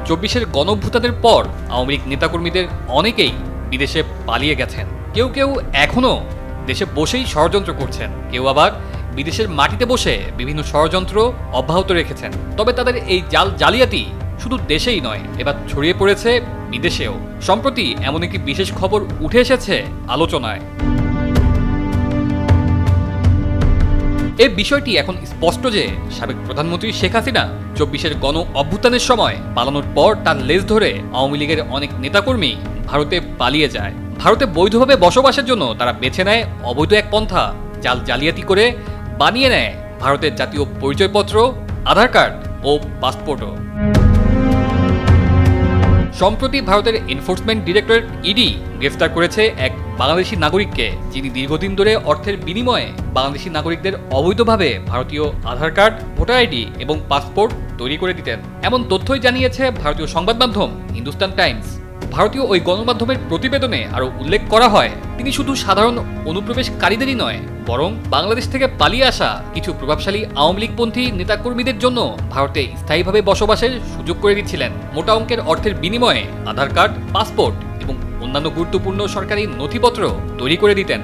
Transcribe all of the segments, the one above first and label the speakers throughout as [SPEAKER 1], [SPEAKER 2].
[SPEAKER 1] ২৪-এর গণঅভ্যুত্থানের পর আওয়ামী লীগ নেতাকর্মীদের অনেকেই বিদেশে পালিয়ে গেছেন। কেউ কেউ এখনও দেশে বসেই ষড়যন্ত্র করছেন, কেউ আবার বিদেশের মাটিতে বসে বিভিন্ন ষড়যন্ত্র অব্যাহত রেখেছেন। তবে তাদের এই জালিয়াতি শুধু দেশেই নয়, এবার ছড়িয়ে পড়েছে বিদেশেও। সম্প্রতি এমন একটি বিশেষ খবর উঠে এসেছে আলোচনায়। এই বিষয়টি এখন স্পষ্ট যে সাবেক প্রধানমন্ত্রী শেখ হাসিনা ২৪-এর গণ অভ্যুত্থানের সময় পালানোর পর তার লেজ ধরে আওয়ামী লীগের অনেক নেতাকর্মী ভারতে পালিয়ে যায়। ভারতে বৈধভাবে বসবাসের জন্য তারা বেছে নেয় অবৈধ এক পন্থা, জালিয়াতি করে বানিয়ে নেয় ভারতের জাতীয় পরিচয়পত্র, আধার কার্ড ও পাসপোর্টও। সম্প্রতি ভারতের এনফোর্সমেন্ট ডিরেক্টরেট ইডি গ্রেফতার করেছে এক বাংলাদেশি নাগরিককে, যিনি দীর্ঘদিন ধরে অর্থের বিনিময়ে বাংলাদেশি নাগরিকদের অবৈধভাবে ভারতীয় আধার কার্ড, ভোটার আইডি এবং পাসপোর্ট তৈরি করে দিতেন। এমন তথ্যই জানিয়েছে ভারতীয় সংবাদ মাধ্যম হিন্দুস্তান টাইমস। ভারতীয় ওই গণমাধ্যমের প্রতিবেদনে আরও উল্লেখ করা হয়, তিনি শুধু সাধারণ অনুপ্রবেশকারীদেরই নয়, বরং বাংলাদেশ থেকে পালিয়ে আসা কিছু প্রভাবশালী আওয়ামী লীগপন্থী নেতাকর্মীদের জন্য ভারতে স্থায়ীভাবে বসবাসের সুযোগ করে দিচ্ছিলেন। মোটা অঙ্কের অর্থের বিনিময়ে আধার কার্ড, পাসপোর্ট এবং অন্যান্য গুরুত্বপূর্ণ সরকারি নথিপত্র তৈরি করে দিতেন।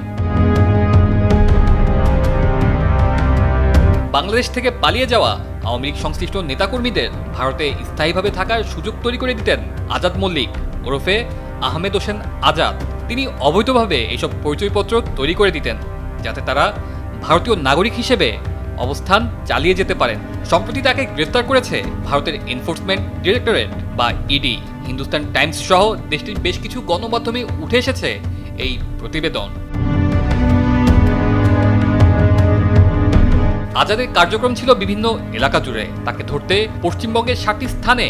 [SPEAKER 1] বাংলাদেশ থেকে পালিয়ে যাওয়া আওয়ামী লীগ সংশ্লিষ্ট নেতাকর্মীদের ভারতে স্থায়ীভাবে থাকার সুযোগ তৈরি করে দিতেন আজাদ মল্লিক ওরফে আহমেদ হোসেন আজাদ। তিনি অবৈধভাবে এইসব পরিচয়পত্র তৈরি করে দিতেন, যাতে তারা ভারতীয় নাগরিক হিসেবে অবস্থান চালিয়ে যেতে পারেন। সম্প্রতি তাকে গ্রেফতার করেছে ভারতের এনফোর্সমেন্ট ডিরেক্টরেট বা ইডি। হিন্দুস্তান টাইমস সহ দেশটির বেশ কিছু গণমাধ্যমে উঠে এসেছে এই প্রতিবেদন। আজাদের কার্যক্রম ছিল বিভিন্ন এলাকা জুড়ে। তাকে ধরতে পশ্চিমবঙ্গের 7টি স্থানে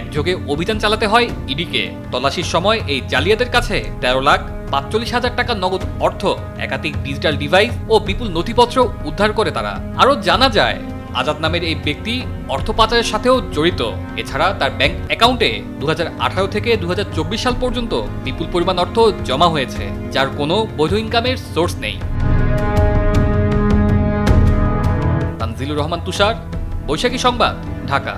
[SPEAKER 1] একযোগে অভিযান চালাতে হয় ইডিকে। তল্লাশির সময় এই জালিয়াতের কাছে 13,45,000 টাকা নগদ অর্থ, একাধিক ডিজিটাল ডিভাইস ও বিপুল নথিপত্র উদ্ধার করে তারা। আরও জানা যায়, আজাদ নামের এই ব্যক্তি অর্থ পাচারের সাথেও জড়িত। এছাড়া তার ব্যাংক অ্যাকাউন্টে 2018 থেকে 2024 সাল পর্যন্ত বিপুল পরিমাণ অর্থ জমা হয়েছে, যার কোনো বৈধ ইনকামের সোর্স নেই। তানজিলুর রহমান তুষার, বৈশাখী সংবাদ, ঢাকা।